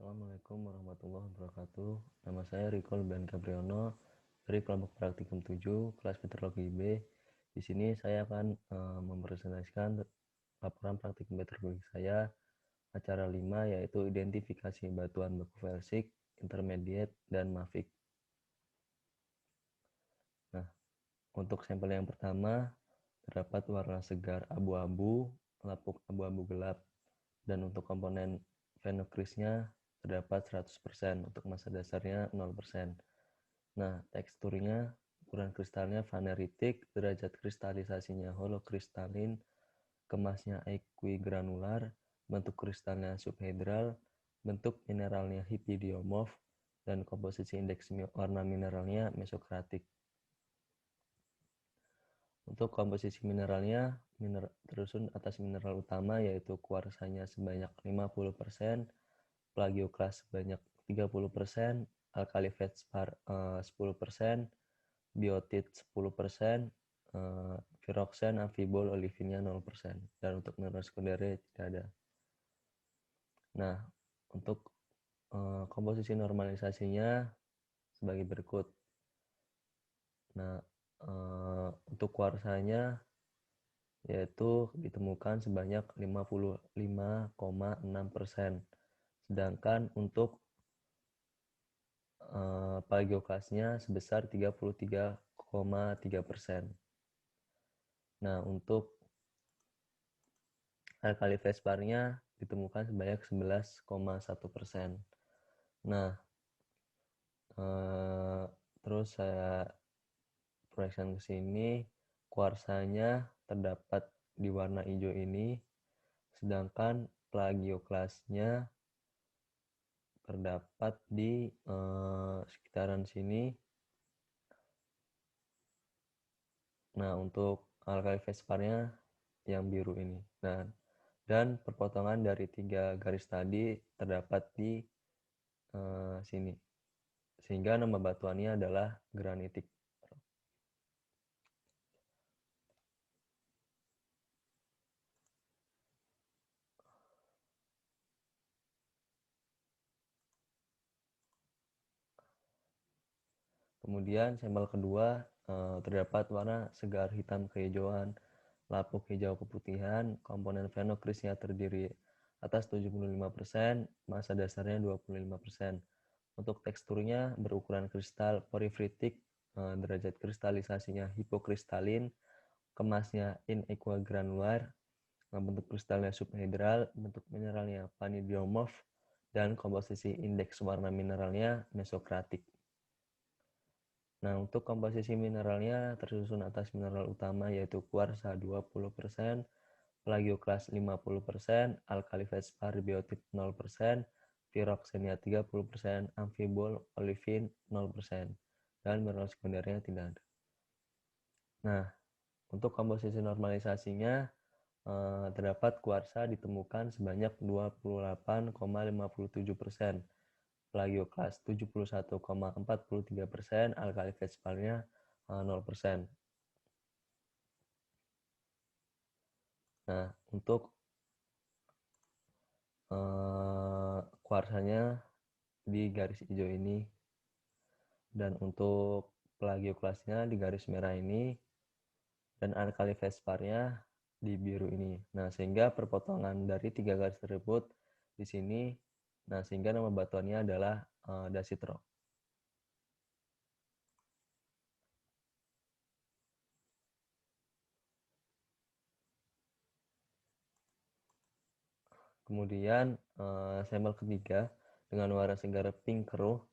Assalamualaikum warahmatullahi wabarakatuh. Nama saya Riko Lubian Capriyono dari kelompok praktikum 7 kelas meteorologi B. Di sini saya akan mempresentasikan laporan praktikum meteorologi saya acara 5, yaitu identifikasi batuan baku felsik, intermediate, dan mafic. Nah, untuk sampel yang pertama terdapat warna segar abu-abu, lapuk abu-abu gelap, dan untuk komponen phenocrisnya terdapat 100%, untuk massa dasarnya 0%. Nah, teksturnya, ukuran kristalnya vaneritik, derajat kristalisasinya holokristalin, kemasnya equigranular, bentuk kristalnya subhedral, bentuk mineralnya hipidiomorf, dan komposisi indeks warna mineralnya mesokratik. Untuk komposisi mineralnya, tersusun atas mineral utama yaitu kuarsanya sebanyak 50%, plagioklas sebanyak 30%, alkali feldspar 10%, biotit 10%, viroxen, amfibol, olivinnya 0%, dan untuk mineral sekundernya tidak ada. Nah, untuk komposisi normalisasinya sebagai berikut. Nah, untuk kuarsanya yaitu ditemukan sebanyak 55,6%, sedangkan untuk plagioklasnya sebesar 33,3%. Nah, untuk alkali feldspar-nya ditemukan sebanyak 11,1%. Nah, terus saya proyeksikan ke sini, kuarsanya terdapat di warna hijau ini, sedangkan plagioklasnya terdapat di sekitaran sini. Nah, untuk alkali feldspar-nya yang biru ini. Nah, dan perpotongan dari 3 garis tadi terdapat di sini, sehingga nama batuannya adalah granitik. Kemudian sampel kedua terdapat warna segar hitam kehijauan, lapuk hijau keputihan, komponen phenocrisnya terdiri atas 75%, massa dasarnya 25%. Untuk teksturnya berukuran kristal porifritik, derajat kristalisasinya hipokristalin, kemasnya inequigranular, bentuk kristalnya subhedral, bentuk mineralnya vanidiomorf, dan komposisi indeks warna mineralnya mesokratik. Nah, untuk komposisi mineralnya tersusun atas mineral utama yaitu kuarsa 20%, plagioklas 50%, alkali feldspar biotit 0%, viroxenia 30%, amfibol, olivin 0%, dan mineral sekundernya tidak ada. Nah, untuk komposisi normalisasinya terdapat kuarsa ditemukan sebanyak 28,57%, plagioklas 71,43%, alkali feldspar-nya 0%. Nah, untuk kuarsanya di garis hijau ini, dan untuk plagioklasnya di garis merah ini, dan alkali feldspar-nya di biru ini. Nah, sehingga perpotongan dari 3 garis tersebut di sini, nah sehingga nama batuannya adalah dasit rock. Kemudian sampel ketiga dengan warna segar pink keruh,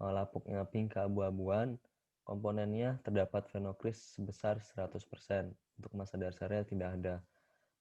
lapuknya pink keabu-abuan, komponennya terdapat phenocris sebesar 100%, untuk massa dasarnya tidak ada.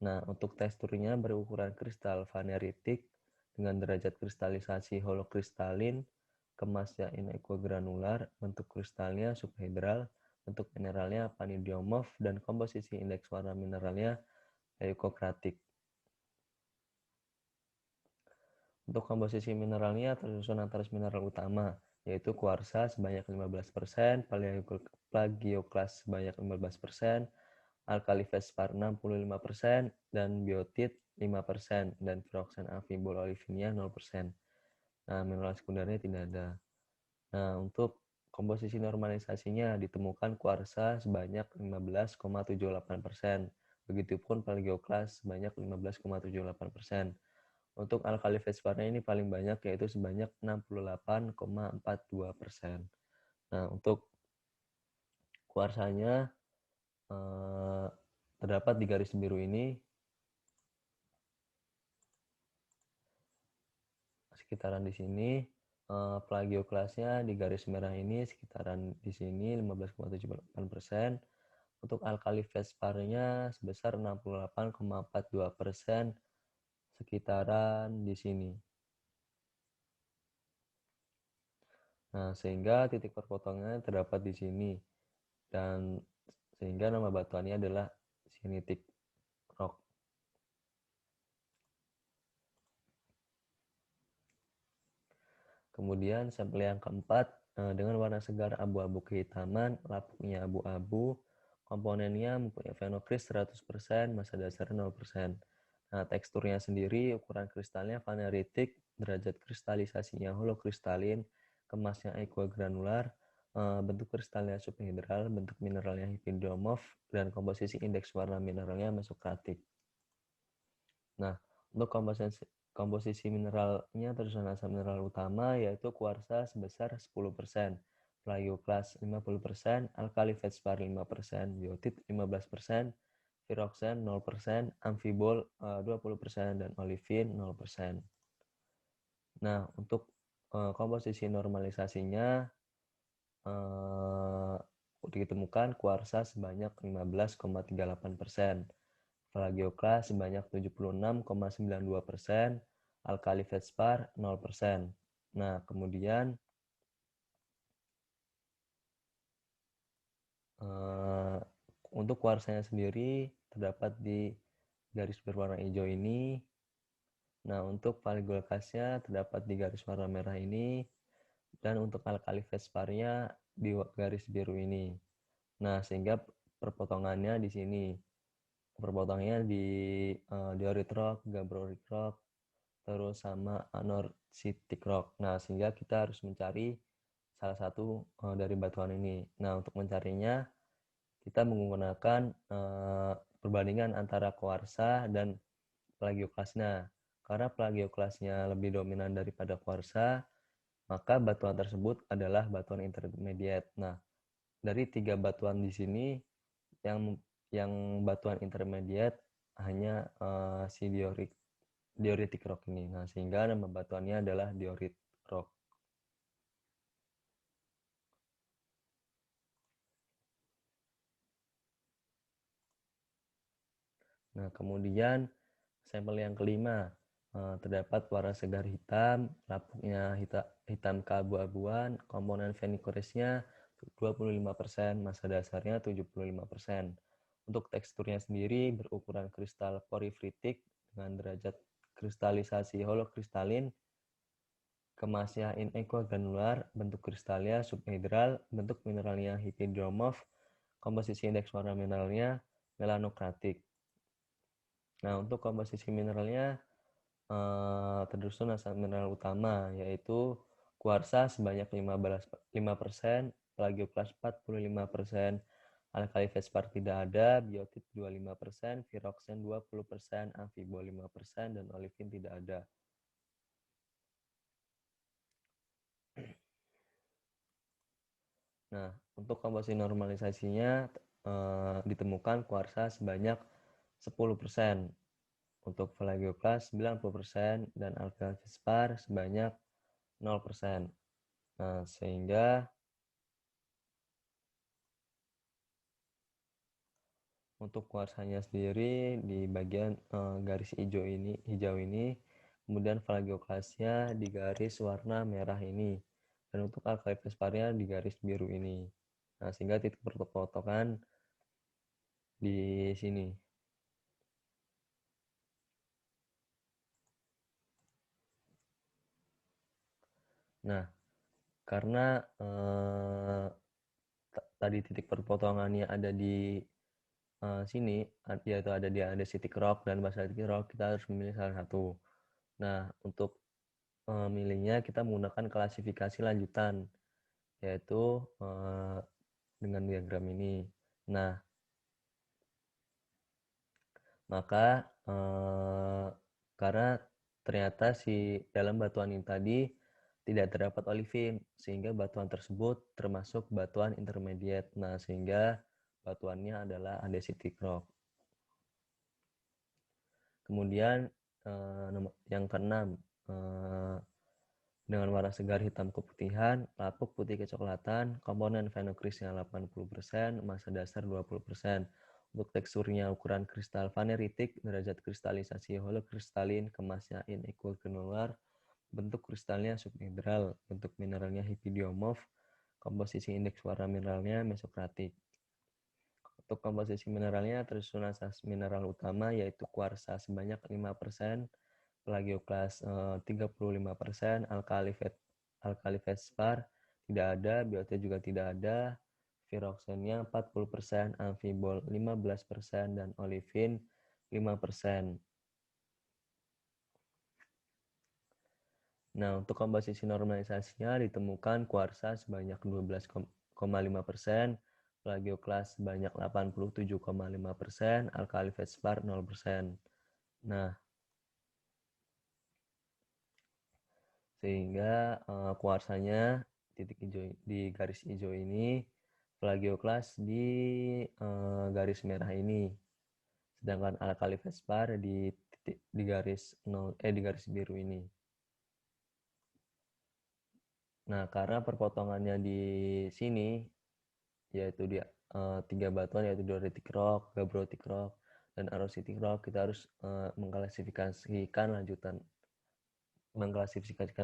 Nah, untuk teksturnya berukuran kristal vaneritik dengan derajat kristalisasi holokristalin, kemasnya inequigranular, bentuk kristalnya subhedral, bentuk mineralnya vanidiomorf, dan komposisi indeks warna mineralnya leucokratik. Untuk komposisi mineralnya tersusun atas mineral utama, yaitu kuarsa sebanyak 15%, plagioklas sebanyak 15%, alkali feldspar 65%, dan biotit 5%, dan viroxen amfibol olivinnya 0%. Nah, mineral sekundernya tidak ada. Nah, untuk komposisi normalisasinya ditemukan kuarsa sebanyak 15,78%. Begitupun plagioklas sebanyak 15,78%. Untuk alkali fosfatnya ini paling banyak yaitu sebanyak 68,42%. Nah, untuk kuarsanya terdapat di garis biru ini sekitaran di sini. Plagioklasnya di garis merah ini sekitaran di sini 15,78%. Untuk alkali fosfatnya sebesar 68,42%, sekitaran di sini. Nah, sehingga titik perpotongannya terdapat di sini, dan sehingga nama batuannya adalah sinitic rock. Kemudian sampel yang keempat dengan warna segar abu-abu kehitaman, lapuknya abu-abu, komponennya mempunyai fenokris 100%, massa dasarnya 0%. Nah, teksturnya sendiri, ukuran kristalnya vaneritik, derajat kristalisasinya holokristalin, kemasnya aquagranular, bentuk kristalnya subhedral, bentuk mineralnya hipidomorf, dan komposisi indeks warna mineralnya mesokratik. Nah, untuk komposisi mineralnya tersusun asam mineral utama yaitu kuarsa sebesar 10%, plagioklas 50%, alkali feldspar 5%, biotit 15%, piroxen 0%, amfibol 20%, dan olivin 0%. Nah, untuk komposisi normalisasinya ditemukan kuarsa sebanyak 15,38%, plagioklas sebanyak 76,92%, alkali feldspar 0%. Nah, kemudian untuk kuarsanya sendiri terdapat di garis berwarna hijau ini. Nah, untuk plagioklasnya terdapat di garis warna merah ini, dan untuk alkali fedsparnya di garis biru ini. Nah, sehingga perpotongannya di sini. Perpotongannya di diorit rock, gabbroic rock, terus sama anorsitic rock. Nah, sehingga kita harus mencari salah satu dari batuan ini. Nah, untuk mencarinya kita menggunakan perbandingan antara kuarsa dan plagioklasnya. Karena plagioklasnya lebih dominan daripada kuarsa, maka batuan tersebut adalah batuan intermediate. Nah, dari 3 batuan di sini yang batuan intermediate hanya si dioritic rock ini. Nah, sehingga nama batuannya adalah diorit rock. Nah, kemudian sampel yang kelima, terdapat warna segar hitam, lapuknya hitam keabu-abuan, komponen fenikorisnya 25%, massa dasarnya 75%. Untuk teksturnya sendiri berukuran kristal porifritik dengan derajat kristalisasi holokristalin, kemasnya in aquagranular, bentuk kristalnya subhedral, bentuk mineralnya hipidomorf, komposisi indeks warna mineralnya melanokratik. Nah, untuk komposisi mineralnya tersusun asam mineral utama yaitu kuarsa sebanyak 5%, plagioklas 45%, alkali feldspar tidak ada, biotit 25%, piroxen 20%, amfibol 5%, dan olivin tidak ada. Nah, untuk komposisi normalisasinya ditemukan kuarsa sebanyak 10%, untuk plagioklas 90%, dan alkali feldspar sebanyak 0%. Nah, sehingga untuk kuarsanya sendiri di bagian garis hijau ini, kemudian plagioklasnya di garis warna merah ini, dan untuk alkali feldspar-nya di garis biru ini. Nah, sehingga titik perpotongan di sini. Nah, karena tadi titik perpotongannya ada di sini, yaitu ada di andesitic rock dan basaltic rock, kita harus memilih salah satu. Nah, untuk memilihnya kita menggunakan klasifikasi lanjutan, yaitu dengan diagram ini. Nah, maka karena ternyata dalam batuan ini tadi tidak terdapat olivin, sehingga batuan tersebut termasuk batuan intermediate. Nah, sehingga batuannya adalah andesitic rock. Kemudian yang keenam, dengan warna segar hitam keputihan, lapuk putih kecoklatan, komponen fenokrisnya 80%, massa dasar 20%. Untuk teksturnya ukuran kristal vaneritik, derajat kristalisasi holokristalin, kemasnya unequal granular, bentuk kristalnya submineral, bentuk mineralnya hipidiomorf, komposisi indeks warna mineralnya mesokratik. Untuk komposisi mineralnya tersusun asas mineral utama yaitu kuarsa sebanyak 5%, plagioklas 35%, alkali fespar tidak ada, biote juga tidak ada, viroxennya 40%, amfibol 15%, dan olivin 5%. Nah, untuk komposisi normalisasinya ditemukan kuarsa sebanyak 12,5%, plagioklas sebanyak 87,5%, alkali fespar 0%. Nah, sehingga kuarsanya titik hijau di garis hijau ini, plagioklas di garis merah ini, sedangkan alkali fespar di garis di garis biru ini. Nah, karena perpotongannya di sini yaitu di 3 batuan yaitu doritic rock, gabbrotic rock, dan arositic rock, kita harus mengklasifikasikan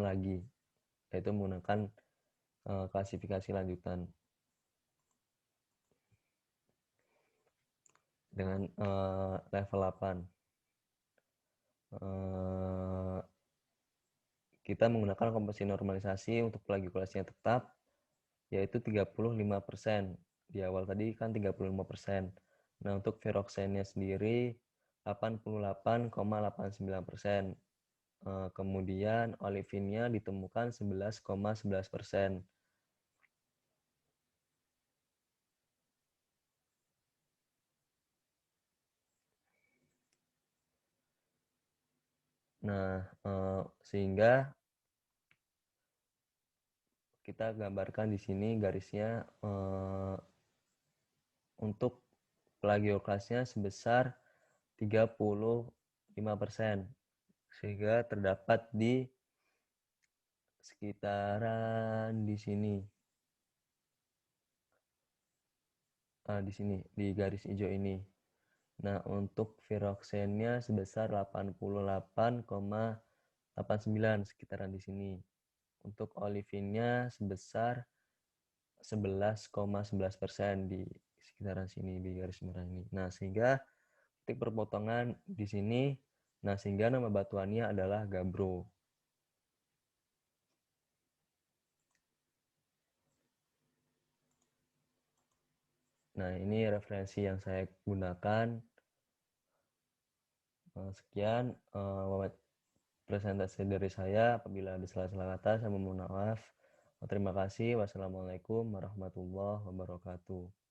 lagi, yaitu menggunakan klasifikasi lanjutan dengan level 8. Kita menggunakan komposisi normalisasi untuk plagioklasnya tetap yaitu 35%. Di awal tadi kan 35%. Nah, untuk viroxennya sendiri 88,89%. Kemudian olivinnya ditemukan 11,11%. Nah, sehingga kita gambarkan di sini garisnya untuk plagioklasnya sebesar 35%, sehingga terdapat di sekitaran di sini. Di sini di garis hijau ini. Nah, untuk viroxennya sebesar 88,89 sekitaran di sini. Untuk olivinnya sebesar 11,11% di sekitaran sini di garis merah ini. Nah, sehingga titik perpotongan di sini. Nah, sehingga nama batuannya adalah gabbro. Nah, ini referensi yang saya gunakan. Sekian presentasi dari saya. Apabila ada salah-salah kata, saya mohon maaf. Terima kasih. Wassalamualaikum warahmatullahi wabarakatuh.